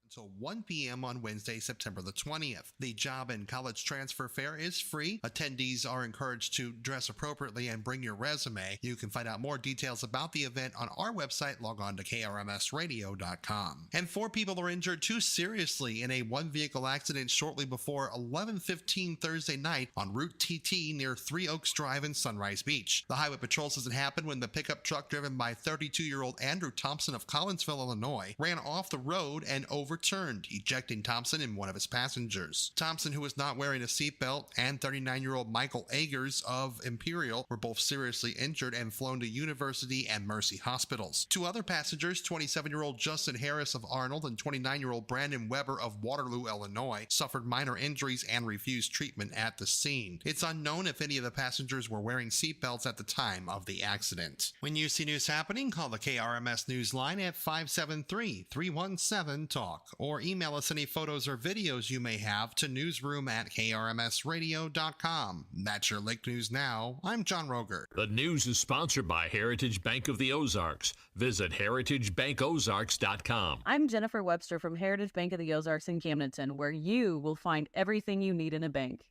until 1 p.m. on Wednesday, September the 20th. The job and college transfer fair is free. Attendees are encouraged to dress appropriately and bring your resume. You can find out more details about the event on our website. Log on to krmsradio.com. And 4 people are injured too seriously in a one-vehicle accident shortly before 11:15 Thursday night on Route TT near Three Oaks Drive in Sunrise Beach. The highway patrol says it happened when the pickup truck driven by 32-year-old Andrew Thompson of Collinsville, Illinois, ran off the road and overturned, ejecting Thompson and one of his passengers. Thompson, who was not wearing a seatbelt, and 39-year-old Michael Agers of Imperial were both seriously injured and flown to University and Mercy hospitals. 2 other passengers, 27-year-old Justin Harris of Arnold and 29-year-old Brandon Weber of Waterloo, Illinois, suffered minor injuries and refused treatment at the scene. It's unknown if any of the passengers were wearing seatbelts at the time of the accident. When you see news happening, call the KRMS News line at 573-317-TALK or email us any photos or videos you may have to newsroom@krmsradio.com. That's your Lake News Now. I'm John Roger. The news is sponsored by Heritage Bank of the Ozarks. Visit heritagebankozarks.com. I'm Jennifer Webster from Heritage Bank of the Ozarks in Camdenton, where you will find everything you need in a bank.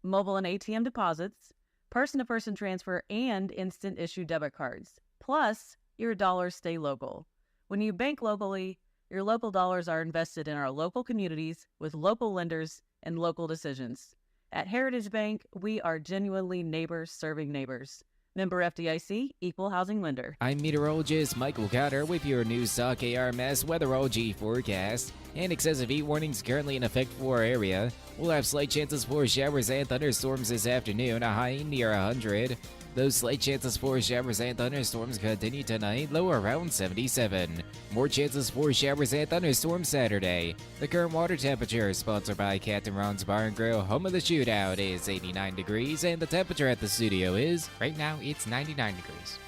Mobile and ATM deposits, person-to-person transfer, and instant issue debit cards. Plus, your dollars stay local. When you bank locally, your local dollars are invested in our local communities with local lenders and local decisions. At Heritage Bank, we are genuinely neighbors serving neighbors. Member FDIC, Equal Housing Lender. I'm meteorologist Michael Cotter with your News Talk KRMS weatherology forecast. And excessive heat warnings currently in effect for our area. We'll have slight chances for showers and thunderstorms this afternoon, a high near 100. Those slight chances for showers and thunderstorms continue tonight, low around 77. More chances for showers and thunderstorms Saturday. The current water temperature, sponsored by Captain Ron's Bar and Grill, home of the shootout, is 89 degrees, and the temperature at the studio is, right now, it's 99 degrees.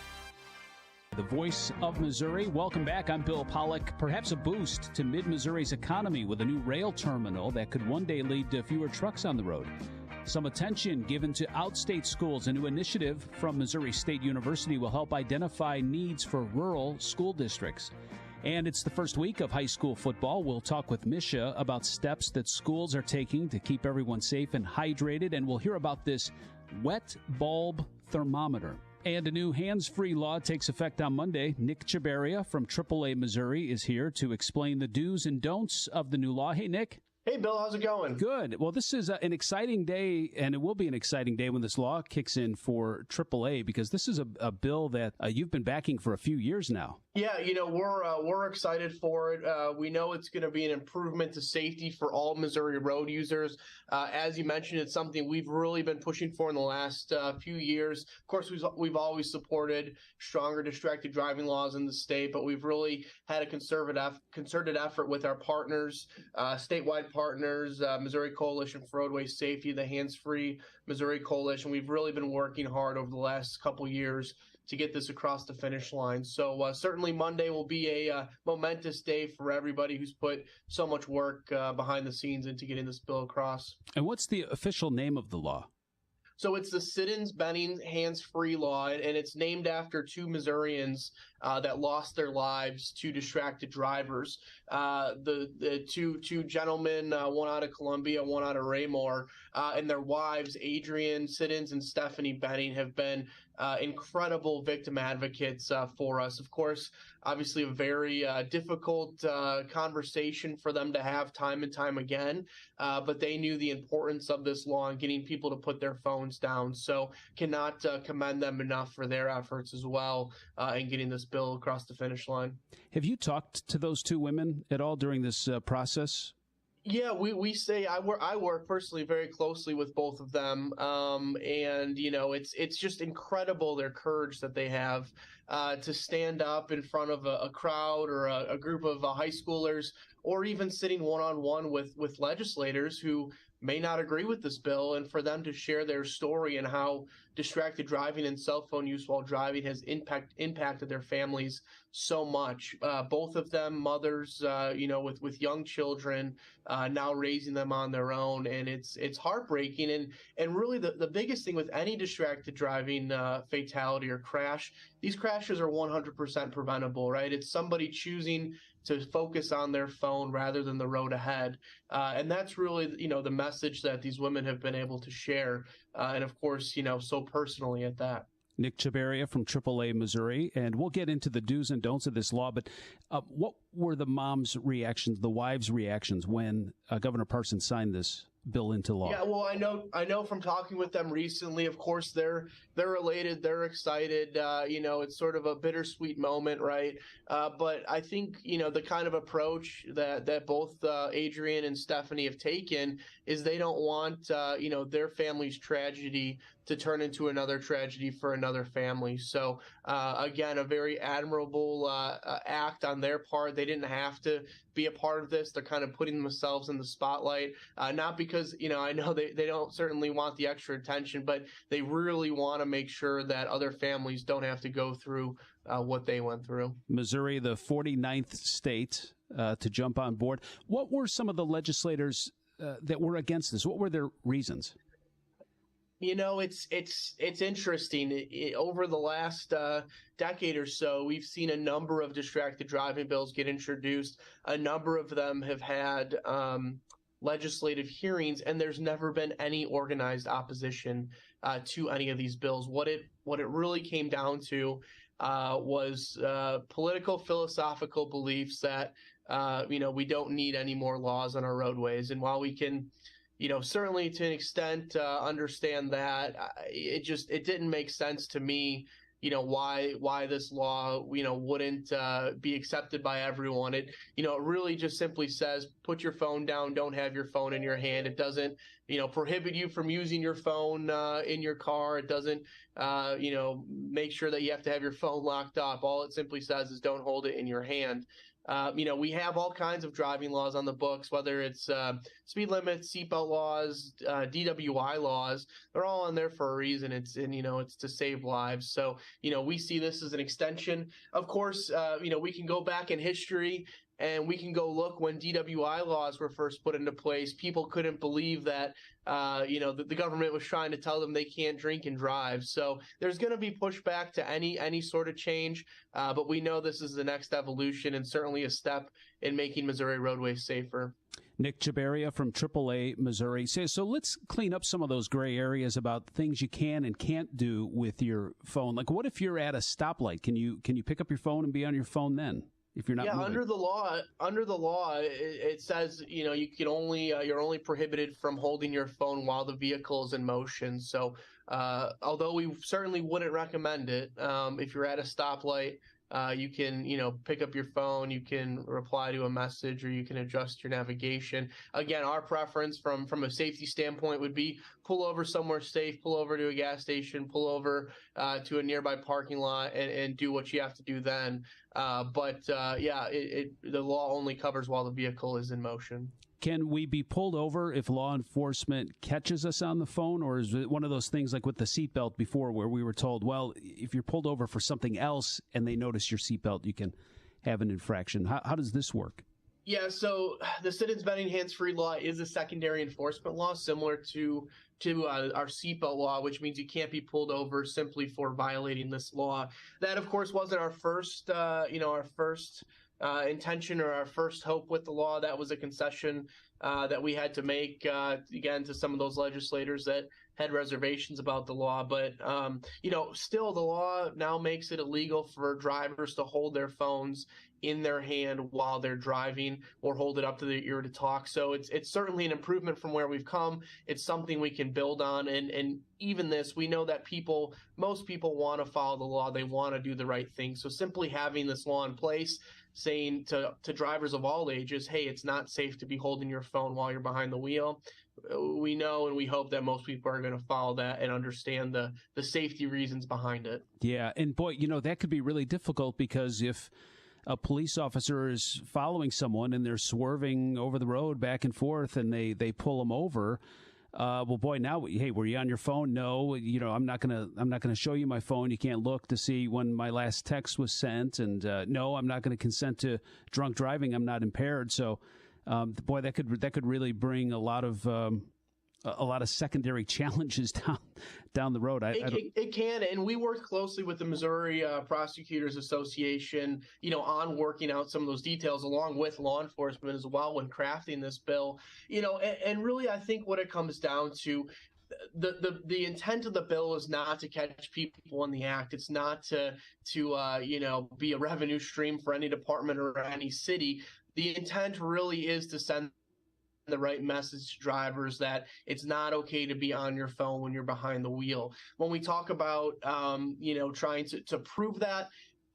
The voice of Missouri. Welcome back. I'm Bill Pollack. Perhaps a boost to mid-Missouri's economy with a new rail terminal that could one day lead to fewer trucks on the road. Some attention given to outstate schools. A new initiative from Missouri State University will help identify needs for rural school districts. And it's the first week of high school football. We'll talk with Misha about steps that schools are taking to keep everyone safe and hydrated. And we'll hear about this wet bulb thermometer. And a new hands-free law takes effect on Monday. Nick Chabaria from AAA Missouri is here to explain the do's and don'ts of the new law. Hey, Nick. Hey, Bill, how's it going? Good. Well, this is an exciting day, and it will be an exciting day when this law kicks in for AAA, because this is a bill that you've been backing for a few years now. Yeah, we're excited for it. We know it's going to be an improvement to safety for all Missouri road users. As you mentioned, it's something we've really been pushing for in the last few years. Of course, we've always supported stronger distracted driving laws in the state, but we've really had a concerted effort with our partners, statewide partners, Missouri Coalition for Roadway Safety, the Hands-Free Missouri Coalition. We've really been working hard over the last couple years to get this across the finish line. So certainly Monday will be a momentous day for everybody who's put so much work behind the scenes into getting this bill across. And what's the official name of the law? So it's the Siddons-Benning Hands-Free Law, and it's named after 2 Missourians that lost their lives to distracted drivers. The two gentlemen, one out of Columbia, one out of Raymore, and their wives, Adrian Siddons and Stephanie Benning, have been incredible victim advocates for us. Of course, obviously a very difficult conversation for them to have time and time again, but they knew the importance of this law and getting people to put their phones down. So cannot commend them enough for their efforts as well in getting this bill across the finish line. Have you talked to those 2 women at all during this process? Yeah, we say I work personally very closely with both of them, and it's just incredible their courage that they have to stand up in front of a crowd or a group of high schoolers, or even sitting one-on-one with legislators who may not agree with this bill, and for them to share their story and how distracted driving and cell phone use while driving has impacted their families so much. Both of them mothers, with young children, now raising them on their own, and it's heartbreaking. And really the biggest thing with any distracted driving fatality or crash, these crashes are 100% preventable, right? It's somebody choosing to focus on their phone rather than the road ahead. And that's really, the message that these women have been able to share. And of course, so personally at that. Nick Chabaria from AAA Missouri, and we'll get into the do's and don'ts of this law, but what were the mom's reactions, the wives' reactions when Governor Parsons signed this bill into law? Yeah, well, I know from talking with them recently, of course, they're elated, they're excited. It's sort of a bittersweet moment, right? But I think, the kind of approach that both Adrian and Stephanie have taken is they don't want, their family's tragedy to turn into another tragedy for another family. So, again, a very admirable act on their part. They didn't have to be a part of this. They're kind of putting themselves in the spotlight, not because, I know they don't certainly want the extra attention, but they really want to make sure that other families don't have to go through what they went through. Missouri, the 49th state to jump on board. What were some of the legislators that were against this? What were their reasons? It's interesting. Over the last decade or so, we've seen a number of distracted driving bills get introduced. A number of them have had legislative hearings, and there's never been any organized opposition to any of these bills. What it really came down to was political, philosophical beliefs that we don't need any more laws on our roadways. And while we can certainly to an extent understand that, it didn't make sense to me, why this law, wouldn't be accepted by everyone. It really just simply says, put your phone down, don't have your phone in your hand. It doesn't, prohibit you from using your phone in your car. It doesn't, make sure that you have to have your phone locked up. All it simply says is don't hold it in your hand. We have all kinds of driving laws on the books, whether it's speed limits, seatbelt laws, DWI laws. They're all on there for a reason. It's to save lives. So, we see this as an extension. Of course, we can go back in history and we can go look when DWI laws were first put into place. People couldn't believe that, the government was trying to tell them they can't drink and drive. So there's going to be pushback to any sort of change. But we know this is the next evolution and certainly a step in making Missouri roadways safer. Nick Chabaria from AAA Missouri says, so let's clean up some of those gray areas about things you can and can't do with your phone. Like, what if you're at a stoplight? Can you pick up your phone and be on your phone then? If you're not moving? Under the law, it says you can only you're only prohibited from holding your phone while the vehicle is in motion. So although we certainly wouldn't recommend it, if you're at a stoplight, you can pick up your phone, you can reply to a message, or you can adjust your navigation. Again, our preference from a safety standpoint would be pull over somewhere safe, pull over to a gas station, pull over to a nearby parking lot, and do what you have to do then. But the law only covers while the vehicle is in motion. Can we be pulled over if law enforcement catches us on the phone, or is it one of those things like with the seatbelt before where we were told, well, if you're pulled over for something else and they notice your seatbelt, you can have an infraction? How does this work? Yeah, so the sit-ins, bending, hands-free law is a secondary enforcement law similar to our seatbelt law, which means you can't be pulled over simply for violating this law. That, of course, wasn't our first intention or our first hope with the law. That was a concession that we had to make, again, to some of those legislators that had reservations about the law. But, still the law now makes it illegal for drivers to hold their phones in their hand while they're driving or hold it up to their ear to talk. So it's certainly an improvement from where we've come. It's something we can build on. And even this, we know that most people want to follow the law. They want to do the right thing. So simply having this law in place, saying to drivers of all ages, hey, it's not safe to be holding your phone while you're behind the wheel. We know and we hope that most people are going to follow that and understand the safety reasons behind it. Yeah, and boy, that could be really difficult because if a police officer is following someone and they're swerving over the road back and forth and they pull them over, well, boy, now, hey, were you on your phone? No, I'm not gonna show you my phone. You can't look to see when my last text was sent, and no, I'm not going to consent to drunk driving. I'm not impaired. So, boy, that could really bring a lot of a lot of secondary challenges down the road. It can, and we worked closely with the Missouri Prosecutors Association, on working out some of those details along with law enforcement as well when crafting this bill. And really, I think what it comes down to, the intent of the bill is not to catch people in the act. It's not to be a revenue stream for any department or any city. The intent really is to send the right message to drivers that it's not okay to be on your phone when you're behind the wheel. When we talk about, trying to prove that,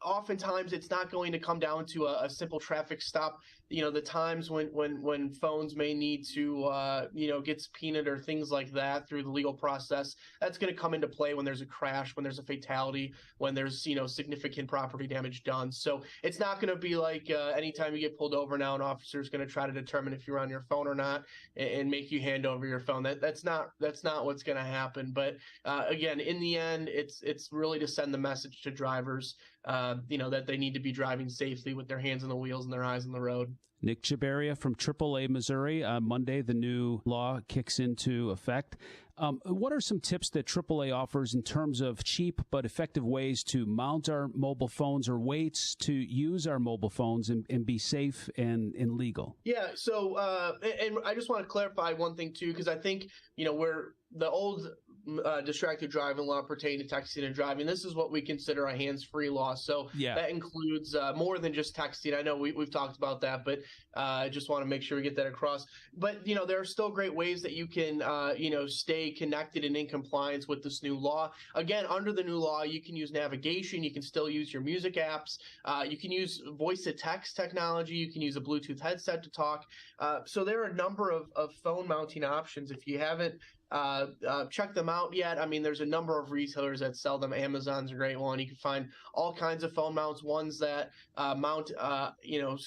oftentimes it's not going to come down to a simple traffic stop. The times when phones may need to, get subpoenaed or things like that through the legal process, that's going to come into play when there's a crash, when there's a fatality, when there's, significant property damage done. So it's not going to be like anytime you get pulled over now, an officer is going to try to determine if you're on your phone or not and make you hand over your phone. That's not what's going to happen. But again, in the end, it's really to send the message to drivers, that they need to be driving safely with their hands on the wheels and their eyes on the road. Nick Chabaria from AAA Missouri. Monday, the new law kicks into effect. What are some tips that AAA offers in terms of cheap but effective ways to mount our mobile phones or weights to use our mobile phones and be safe and legal? Yeah, so and I just want to clarify one thing, too, because I think, where the old distracted driving law pertaining to texting and driving, this is what we consider a hands-free law. So that includes more than just texting. I know we've talked about that, but I just want to make sure we get that across. But, there are still great ways that you can, stay connected and in compliance with this new law. Again, under the new law, you can use navigation. You can still use your music apps. You can use voice-to-text technology. You can use a Bluetooth headset to talk. So there are a number of phone mounting options. If you haven't check them out yet, I mean, there's a number of retailers that sell them. Amazon's a great one. You can find all kinds of phone mounts, ones that mount,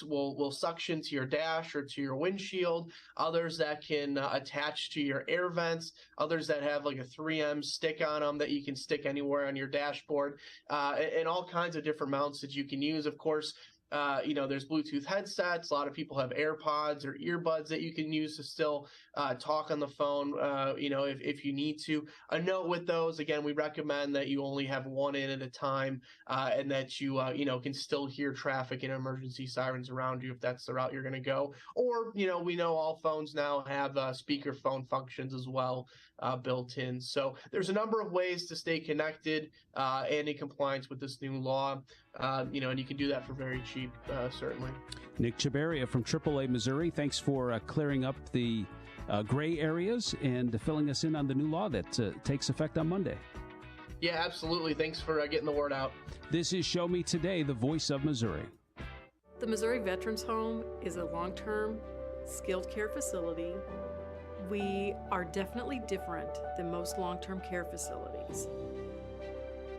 will suction to your dash or to your windshield, others that can attach to your air vents, others that have like a 3M stick on them that you can stick anywhere on your dashboard, and all kinds of different mounts that you can use. Of course, there's Bluetooth headsets. A lot of people have AirPods or earbuds that you can use to still talk on the phone, if you need to. A note with those, again, we recommend that you only have one in at a time, and that you, can still hear traffic and emergency sirens around you if that's the route you're going to go. Or, we know all phones now have speakerphone functions as well built in. So there's a number of ways to stay connected and in compliance with this new law. And you can do that for very cheap, certainly. Nick Chabaria from AAA Missouri, thanks for clearing up the gray areas and filling us in on the new law that takes effect on Monday. Yeah, absolutely. Thanks for getting the word out. This is Show Me Today, the voice of Missouri. The Missouri Veterans Home is a long-term skilled care facility. We are definitely different than most long-term care facilities.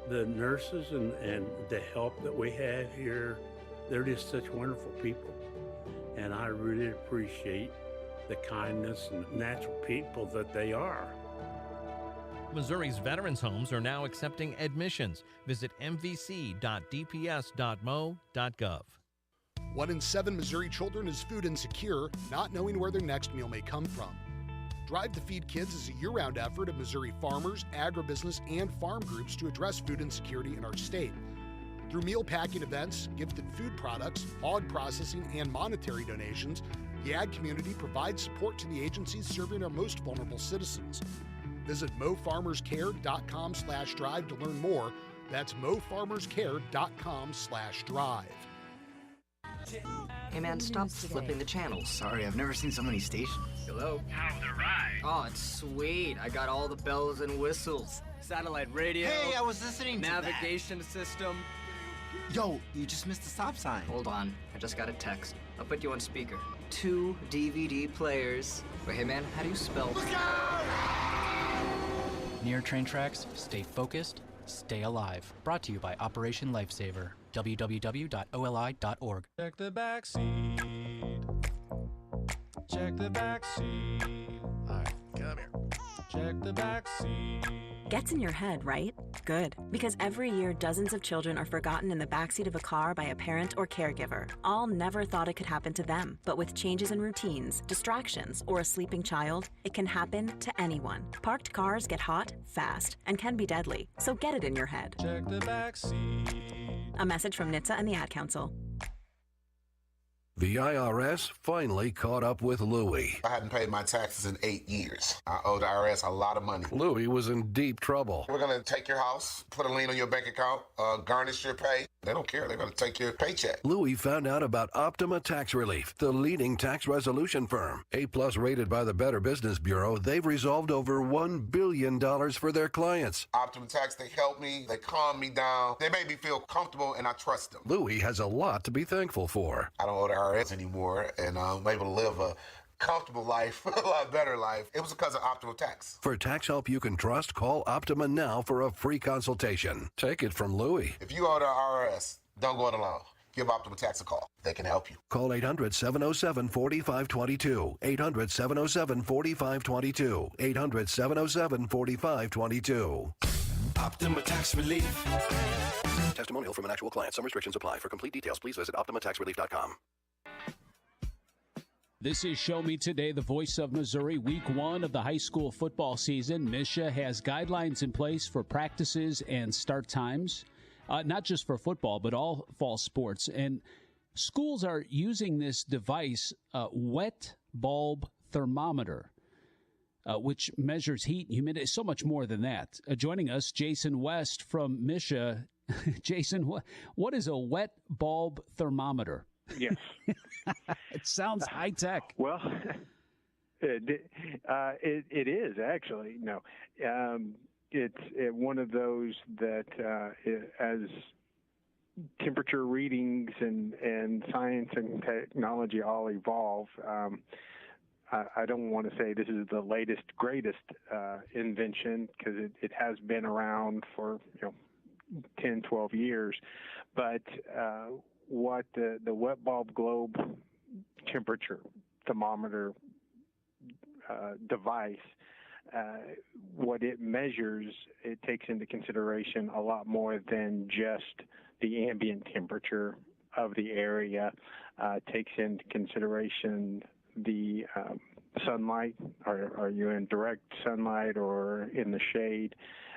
The nurses and the help that we have here, they're just such wonderful people. And I really appreciate the kindness and natural people that they are. Missouri's veterans homes are now accepting admissions. Visit mvc.dps.mo.gov. 1 in 7 Missouri children is food insecure, not knowing where their next meal may come from. Drive to Feed Kids is a year-round effort of Missouri farmers, agribusiness, and farm groups to address food insecurity in our state. Through meal packing events, gifted food products, hog processing, and monetary donations, the ag community provides support to the agencies serving our most vulnerable citizens. Visit mofarmerscare.com/drive to learn more. That's mofarmerscare.com/drive. Hey man, stop flipping the channels. Sorry, I've never seen so many stations. Hello? How's the ride? Oh, it's sweet. I got all the bells and whistles. Satellite radio. Hey, I was listening to navigation system. Yo, you just missed the stop sign. Hold on, I just got a text. I'll put you on speaker. 2 DVD players. Wait, hey man, how do you spell? Look out! Near train tracks, stay focused, stay alive. Brought to you by Operation Lifesaver. www.oli.org. Check the back seat. Check the back seat. All right, come here. Check the back seat. Gets in your head, right? Good. Because every year, dozens of children are forgotten in the backseat of a car by a parent or caregiver. All never thought it could happen to them. But with changes in routines, distractions, or a sleeping child, it can happen to anyone. Parked cars get hot, fast, and can be deadly. So get it in your head. Check the backseat. A message from NHTSA and the Ad Council. The IRS finally caught up with Louie. I hadn't paid my taxes in 8 years. I owe the IRS a lot of money. Louie was in deep trouble. We're going to take your house, put a lien on your bank account, garnish your pay. They don't care. They're going to take your paycheck. Louie found out about Optima Tax Relief, the leading tax resolution firm. A-plus rated by the Better Business Bureau, they've resolved over $1 billion for their clients. Optima Tax, they help me. They calm me down. They make me feel comfortable, and I trust them. Louie has a lot to be thankful for. I don't owe the IRS anymore, and I'm able to live a comfortable life, a lot better life. It was because of Optima Tax. For tax help you can trust, call Optima now for a free consultation. Take it from Louie. If you owe the IRS, don't go it alone. Give Optima Tax a call. They can help you. Call 800-707-4522. 800-707-4522. 800-707-4522. Optima Tax Relief. Testimonial from an actual client. Some restrictions apply. For complete details, please visit OptimaTaxRelief.com. This is Show Me Today, the voice of Missouri. Week 1 of the high school football season. MSHSAA has guidelines in place for practices and start times, not just for football, but all fall sports. And schools are using this device, wet bulb thermometer, which measures heat and humidity, so much more than that. Joining us, Jason West from MSHSAA. Jason, what is a wet bulb thermometer? Yes. It sounds high tech. Well, it is actually. No, it's one of those that as temperature readings and science and technology all evolve. I don't want to say this is the latest, greatest invention, because it has been around for 10, 12 years, but what the wet bulb globe temperature thermometer device, what it measures, it takes into consideration a lot more than just the ambient temperature of the area. Takes into consideration the sunlight. Are you in direct sunlight or in the shade?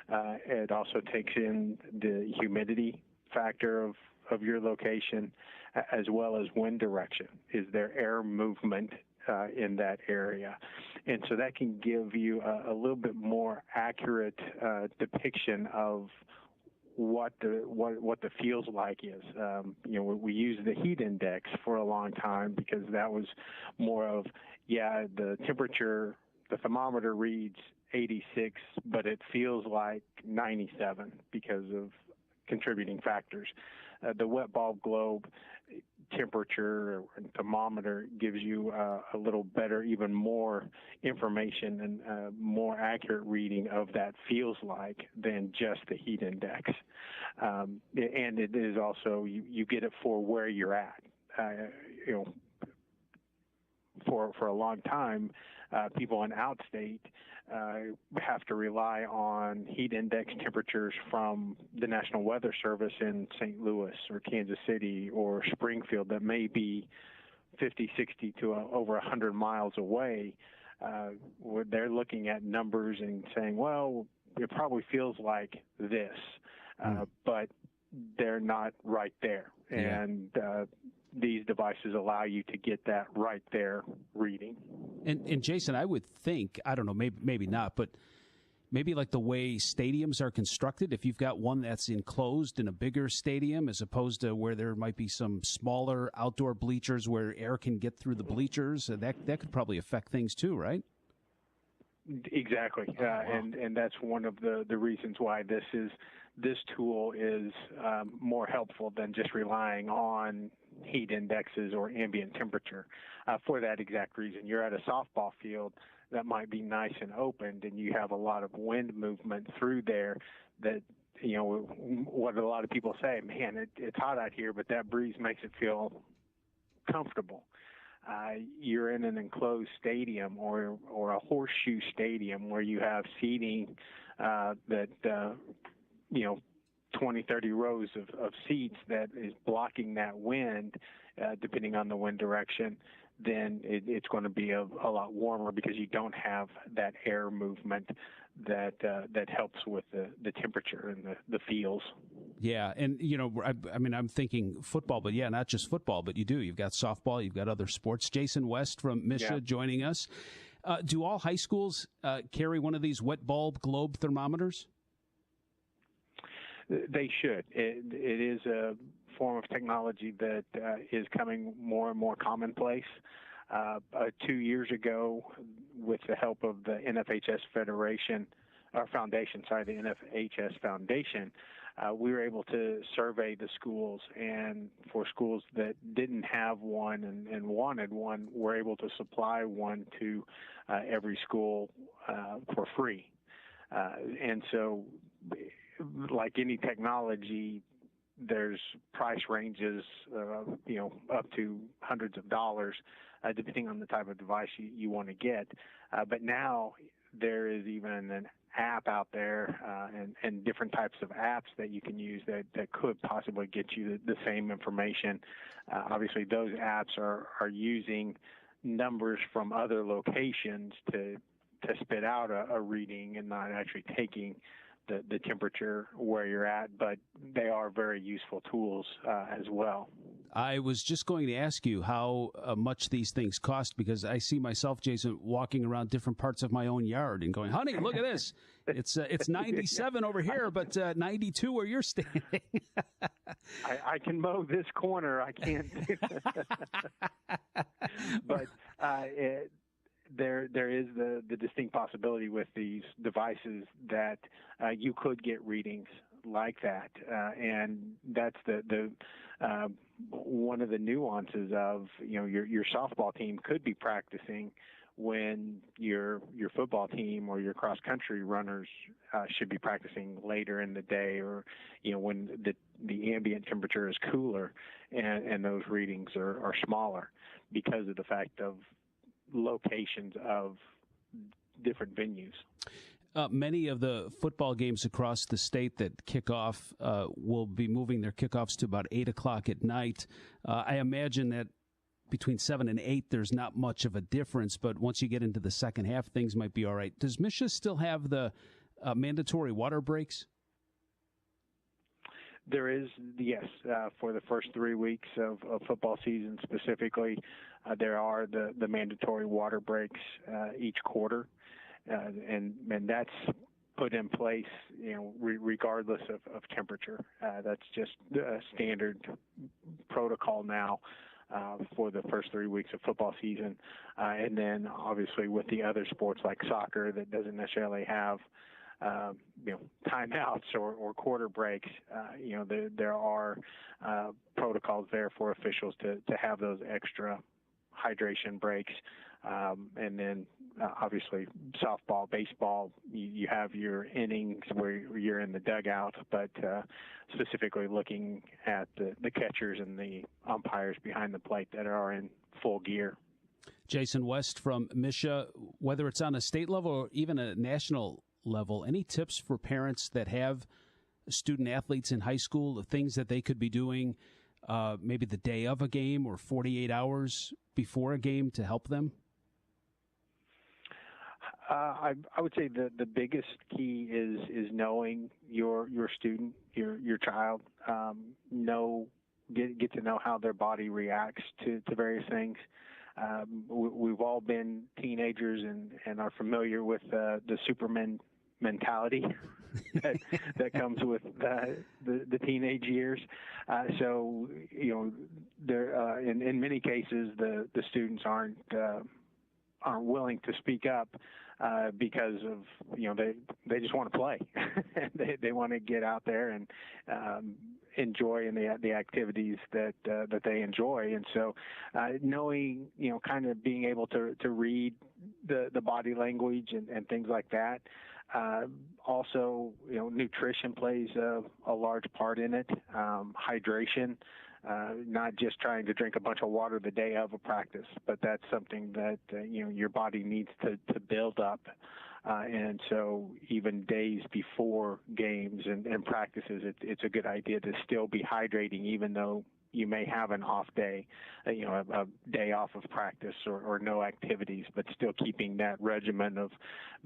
It also takes in the humidity factor of your location, as well as wind direction. Is there air movement in that area? And so that can give you a little bit more accurate depiction of what the feels like is. We used the heat index for a long time because that was more of, the temperature, the thermometer reads 86, but it feels like 97 because of contributing factors. The wet bulb globe temperature and thermometer gives you a little better, even more information and more accurate reading of that feels like than just the heat index. And it is also, you get it for where you're at. For a long time, people in outstate have to rely on heat index temperatures from the National Weather Service in St. Louis or Kansas City or Springfield that may be 50, 60 to over 100 miles away. Where they're looking at numbers and saying, well, it probably feels like this, but they're not right there. Yeah. And these devices allow you to get that right there reading. And Jason, I would think, I don't know, maybe not, but maybe like the way stadiums are constructed, if you've got one that's enclosed in a bigger stadium as opposed to where there might be some smaller outdoor bleachers where air can get through the bleachers, that could probably affect things too, right? Exactly. Wow. And that's one of the reasons why this tool is more helpful than just relying on heat indexes or ambient temperature for that exact reason. You're at a softball field that might be nice and opened, and you have a lot of wind movement through there that, what a lot of people say, man, it's hot out here, but that breeze makes it feel comfortable. You're in an enclosed stadium or a horseshoe stadium where you have seating that 20, 30 rows of seats that is blocking that wind, depending on the wind direction, then it's going to be a lot warmer because you don't have that air movement that helps with the temperature and the feels. Yeah, and I'm thinking football, but yeah, not just football, but you've got softball, you've got other sports. Jason West from Misha joining us. Do all high schools carry one of these wet bulb globe thermometers? They should. It is a form of technology that is coming more and more commonplace. 2 years ago, with the help of the NFHS the NFHS Foundation, we were able to survey the schools, and for schools that didn't have one and wanted one, we're able to supply one to every school for free. And so, like any technology, there's price ranges, up to hundreds of dollars, depending on the type of device you want to get. But now there is even an app out there and different types of apps that you can use that could possibly get you the same information. Obviously, those apps are using numbers from other locations to spit out a reading and not actually taking the temperature where you're at, but they are very useful tools as well. I was just going to ask you how much these things cost, because I see myself, Jason, walking around different parts of my own yard and going, honey, look at this. It's 97 over here, but 92 where you're standing. I can mow this corner. I can't. But there is the distinct possibility with these devices that you could get readings like that, and that's the one of the nuances of your softball team could be practicing when your football team or your cross country runners should be practicing later in the day, or when the ambient temperature is cooler and those readings are smaller because of the fact of locations of different venues. Many of the football games across the state that kick off will be moving their kickoffs to about 8 o'clock at night. I imagine that between 7 and 8, there's not much of a difference, but once you get into the second half, things might be all right. Does Misha still have the mandatory water breaks? There is, yes, for the first 3 weeks of football season specifically, there are the mandatory water breaks each quarter, and that's put in place, regardless of temperature. That's just a standard protocol now for the first 3 weeks of football season, and then obviously with the other sports like soccer that doesn't necessarily have timeouts or quarter breaks, there are protocols there for officials to have those extra hydration breaks. And then obviously softball, baseball, you have your innings where you're in the dugout, but specifically looking at the catchers and the umpires behind the plate that are in full gear. Jason West from Misha, whether it's on a state level or even a national level, any tips for parents that have student athletes in high school, the things that they could be doing maybe the day of a game or 48 hours before a game to help them? I would say the biggest key is knowing your student, your child. Get to know how their body reacts to various things. We've all been teenagers and are familiar with the Superman mentality that comes with the teenage years. So there in many cases the students aren't willing to speak up because of they just want to play. they want to get out there and enjoy in the activities that they enjoy. And so knowing kind of being able to read the body language and things like that. Also, nutrition plays a large part in it. Hydration, not just trying to drink a bunch of water the day of a practice, but that's something that your body needs to build up And so even days before games and practices, it's a good idea to still be hydrating, even though you may have an off day, a day off of practice or no activities, but still keeping that regimen of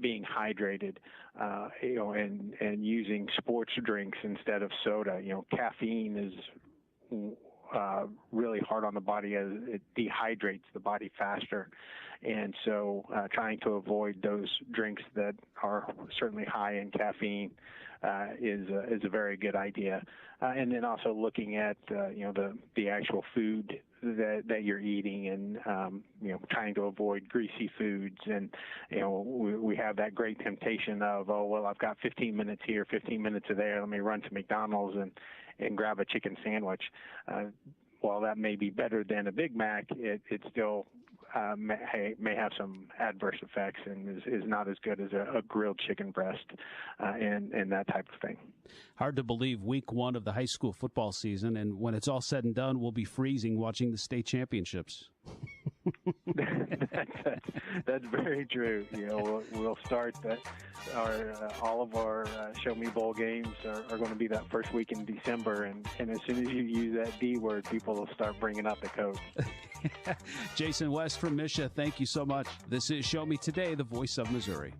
being hydrated, and using sports drinks instead of soda. Caffeine is really hard on the body as it dehydrates the body faster. And so trying to avoid those drinks that are certainly high in caffeine is a very good idea. And then also looking at the actual food that you're eating, and trying to avoid greasy foods. And we have that great temptation of, I've got 15 minutes here, 15 minutes there, let me run to McDonald's and grab a chicken sandwich. While that may be better than a Big Mac, it still may have some adverse effects and is not as good as a grilled chicken breast and that type of thing. Hard to believe week one of the high school football season, and when it's all said and done, we'll be freezing watching the state championships. That's very true. We'll start all of our Show Me Bowl games are going to be that first week in December, and as soon as you use that D word, people will start bringing up the coach. Jason West from Misha, thank you so much. This is Show Me Today, the voice of Missouri.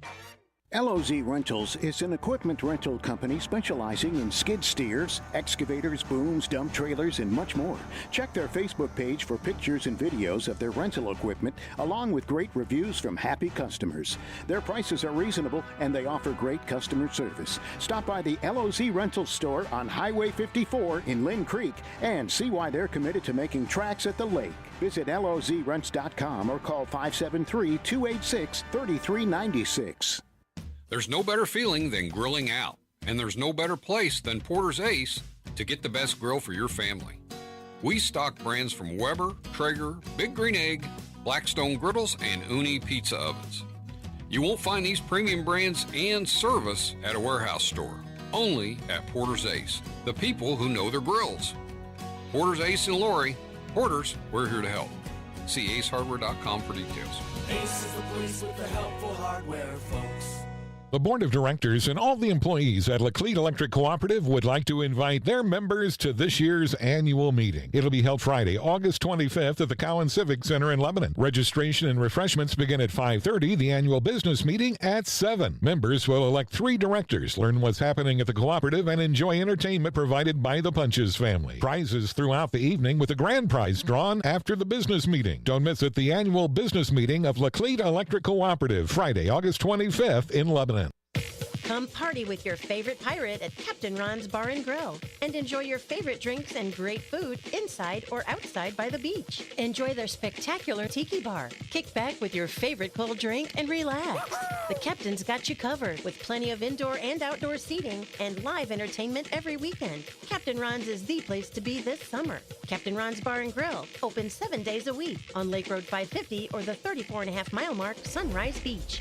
LOZ Rentals is an equipment rental company specializing in skid steers, excavators, booms, dump trailers, and much more. Check their Facebook page for pictures and videos of their rental equipment, along with great reviews from happy customers. Their prices are reasonable, and they offer great customer service. Stop by the LOZ Rental store on Highway 54 in Lynn Creek and see why they're committed to making tracks at the lake. Visit lozrents.com or call 573-286-3396. There's no better feeling than grilling out, and there's no better place than Porter's Ace to get the best grill for your family. We stock brands from Weber, Traeger, Big Green Egg, Blackstone Griddles, and Uni Pizza Ovens. You won't find these premium brands and service at a warehouse store, only at Porter's Ace, the people who know their grills. Porter's Ace in Lori. Porter's, we're here to help. See acehardware.com for details. Ace is the place with the helpful hardware, folks. The Board of Directors and all the employees at Laclede Electric Cooperative would like to invite their members to this year's annual meeting. It'll be held Friday, August 25th at the Cowan Civic Center in Lebanon. Registration and refreshments begin at 5:30, the annual business meeting at 7. Members will elect 3 directors, learn what's happening at the cooperative, and enjoy entertainment provided by the Punches family. Prizes throughout the evening with a grand prize drawn after the business meeting. Don't miss it, the annual business meeting of Laclede Electric Cooperative, Friday, August 25th in Lebanon. Come party with your favorite pirate at Captain Ron's Bar and Grill and enjoy your favorite drinks and great food inside or outside by the beach. Enjoy their spectacular tiki bar. Kick back with your favorite cold drink and relax. The Captain's got you covered with plenty of indoor and outdoor seating and live entertainment every weekend. Captain Ron's is the place to be this summer. Captain Ron's Bar and Grill, open 7 days a week on Lake Road 550 or the 34.5-mile mark, Sunrise Beach.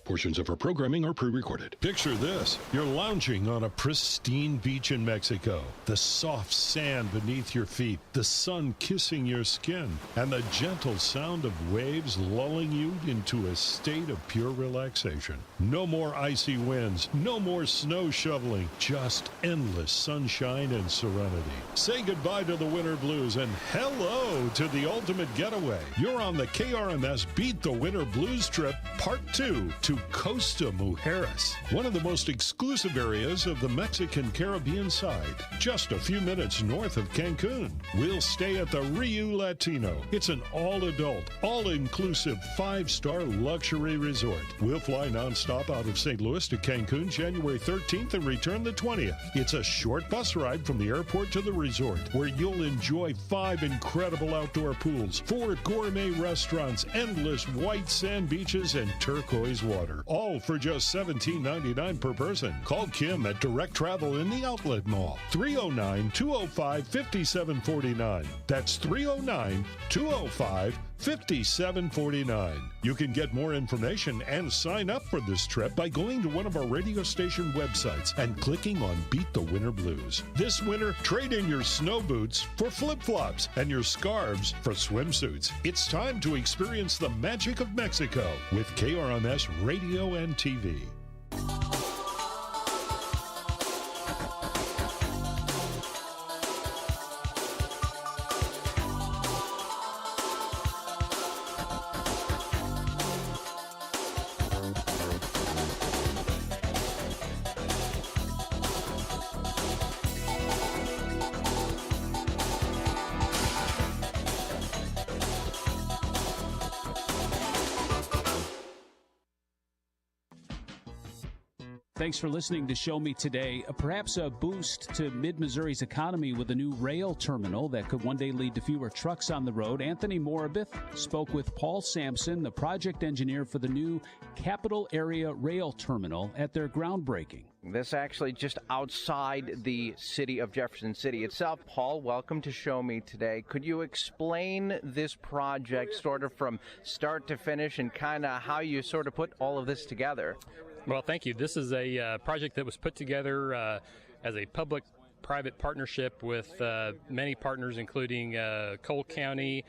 Portions of our programming are pre-recorded. Picture this. You're lounging on a pristine beach in Mexico. The soft sand beneath your feet, the sun kissing your skin, and the gentle sound of waves lulling you into a state of pure relaxation. No more icy winds, no more snow shoveling, just endless sunshine and serenity. Say goodbye to the winter blues and hello to the ultimate getaway. You're on the KRMS Beat the Winter Blues trip, Part 2 to Costa Mujeres, one of the most exclusive areas of the Mexican Caribbean side, just a few minutes north of Cancun. We'll stay at the Riu Latino. It's an all-adult, all-inclusive 5-star luxury resort. We'll fly nonstop out of St. Louis to Cancun January 13th and return the 20th. It's a short bus ride from the airport to the resort, where you'll enjoy 5 incredible outdoor pools, 4 gourmet restaurants, endless white sand beaches, and turquoise water. All for just $17.99 per person. Call Kim at Direct Travel in the Outlet Mall. 309-205-5749. That's 309-205-5749. $57.49. You can get more information and sign up for this trip by going to one of our radio station websites and clicking on Beat the Winter Blues. This winter, trade in your snow boots for flip-flops and your scarves for swimsuits. It's time to experience the magic of Mexico with KRMS Radio and TV. Thanks for listening to Show Me Today. Perhaps a boost to mid-Missouri's economy with a new rail terminal that could one day lead to fewer trucks on the road. Anthony Morabith spoke with Paul Sampson, the project engineer for the new Capital Area Rail Terminal, at their groundbreaking. This actually just outside the city of Jefferson City itself. Paul, welcome to Show Me Today. Could you explain this project sort of from start to finish and kind of how you sort of put all of this together? Well, thank you. This is a project that was put together as a public-private partnership with many partners, including Cole County,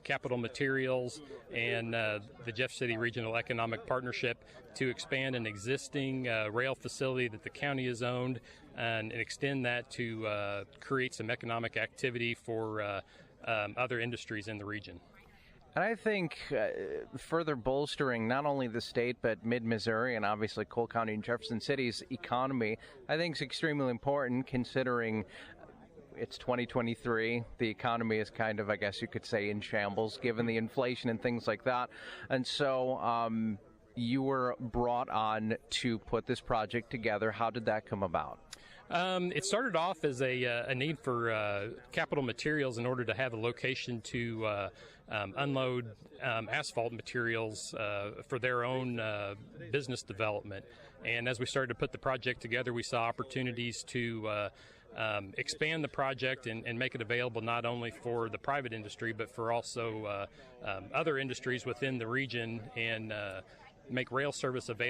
Capital Materials, and the Jeff City Regional Economic Partnership to expand an existing rail facility that the county has owned and extend that to create some economic activity for other industries in the region. And I think further bolstering not only the state but mid-Missouri and obviously Cole County and Jefferson City's economy, I think is extremely important considering it's 2023. The economy is kind of, I guess you could say, in shambles given the inflation and things like that. And so you were brought on to put this project together. How did that come about? It started off as a need for Capital Materials in order to have a location to unload asphalt materials for their own business development. And as we started to put the project together, we saw opportunities to expand the project and make it available not only for the private industry, but for also other industries within the region, and make rail service available